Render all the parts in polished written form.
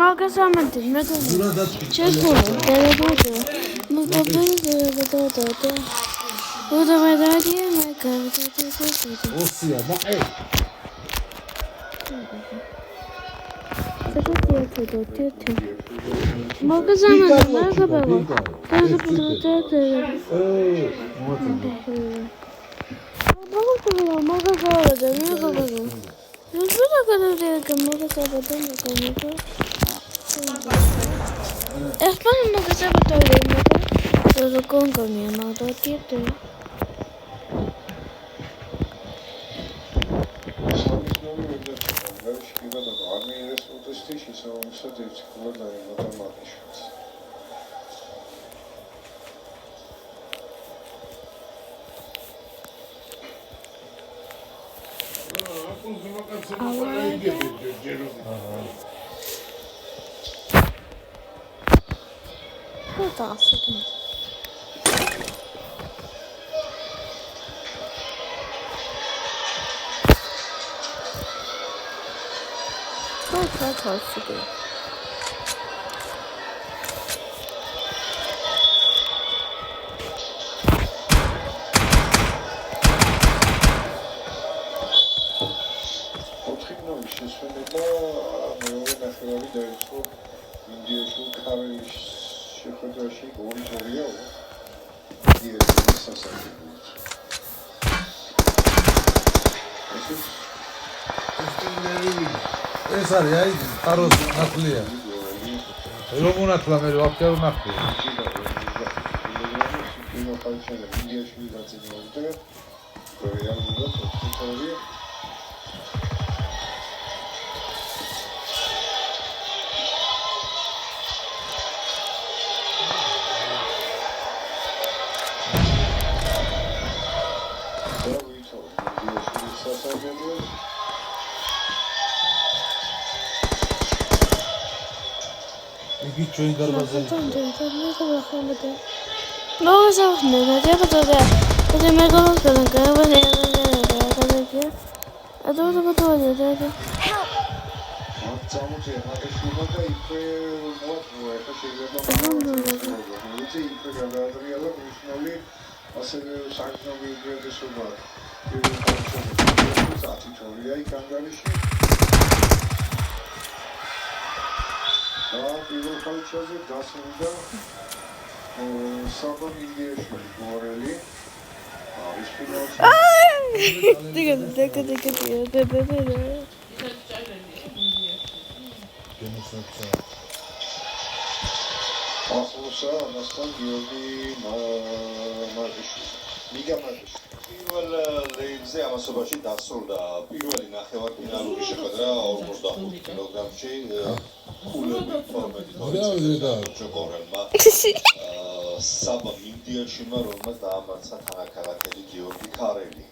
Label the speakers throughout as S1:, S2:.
S1: მაგასამანდი მე ჩესულა დერებოდა
S2: ოსია მაყე ეს არის აი აროს ნახლია რომ უნახლა მე ვაფშე არ უნახლა ჩვენ გარბაზე პირველ ხალხზე დასრულდა საბა ინდიაში მორელი ის ფინალში ასლოსა მასთან გიორგი მარჯიშვილი მიგა მარჯიშვილი პირველ ლეიბზე ამასობაში დასრულდა პირველი ნახევარფინალური შეხვედრა 45 კილოგრამში კულები ფორმებით ჯოგორელმა საბა მინდიაშვილმა რომელმაც დაამარცხა თანაქალაქელი გიორგი ქარელი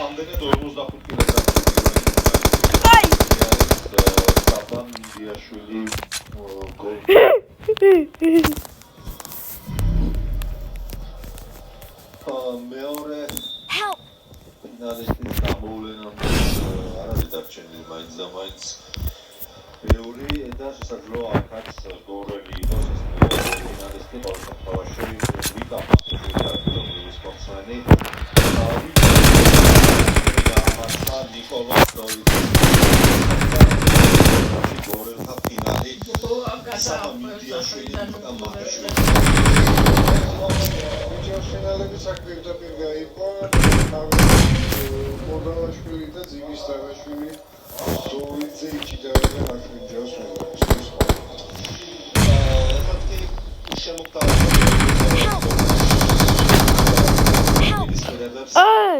S2: ამდენად 45 კილოგრამში საბა მინდიაშვილი მეორე ფინალისტის გამოვლენამ არ არის დარჩენილი მაინც და მაინც ბევრი და შესაძლოა აქაც გორელი იყოს ეს ფინალისტი ბავშვობაში ვიკა მასწავლებელი სპორტსმენი ნიკოლას დოლიძე გორელთა ფინალი საბა მინდიაშვილი და მარიშვილი ფინალების საკვირდაპირ გაიყო მოდალაშვილი და ძიმის დაღაშვილი დოლიძე იჭიდავენ აკრინჯავს მეგობრებს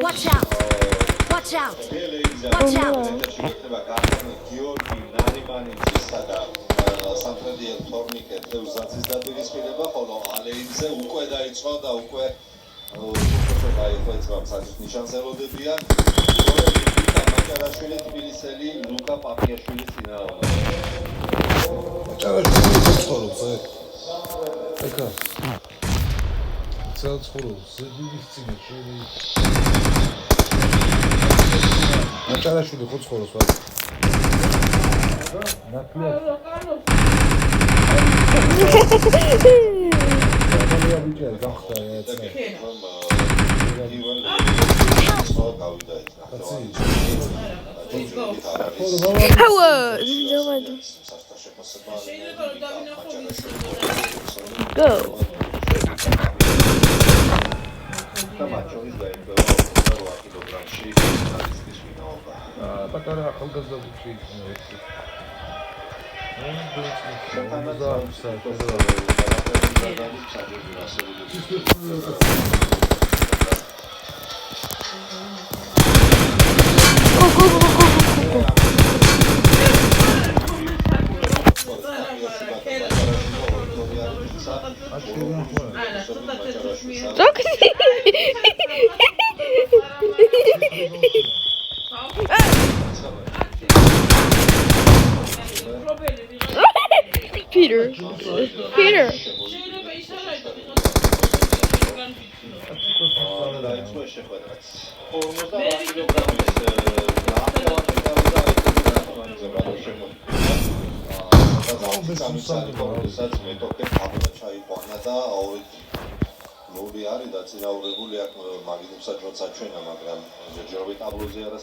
S3: Watch out! Watch out! Watch out!
S2: სამტრედიელ თორნიკეთ ლევზაძის დაპირისპირება, ხოლო ალეინზე უკვე დაიწყო და უკვე უცხოება იყო ეცბამ საერთოდ ნიშანს ელოდებიან. ჭარაშვილი თბილისელი ლუკა პაპიაშვილის წინააღმდეგ.
S4: ჭარაშვილი ცხოვრობს ეკა ცხოვრობს ზედივის წინაშე ჭარაშვილი ხო ცხოვრობს ვარ ნაკლია ძალიან ბიჭია გახდა ეს
S1: Go.
S4: პატარა ახალგაზრდა ბიჭი
S1: Peter. Peter.
S2: ლორი არის და წინააღმდეგული აქ მაგინებსაც როცა ჩვენა, მაგრამ ჯერჯერობით აბლოზე არა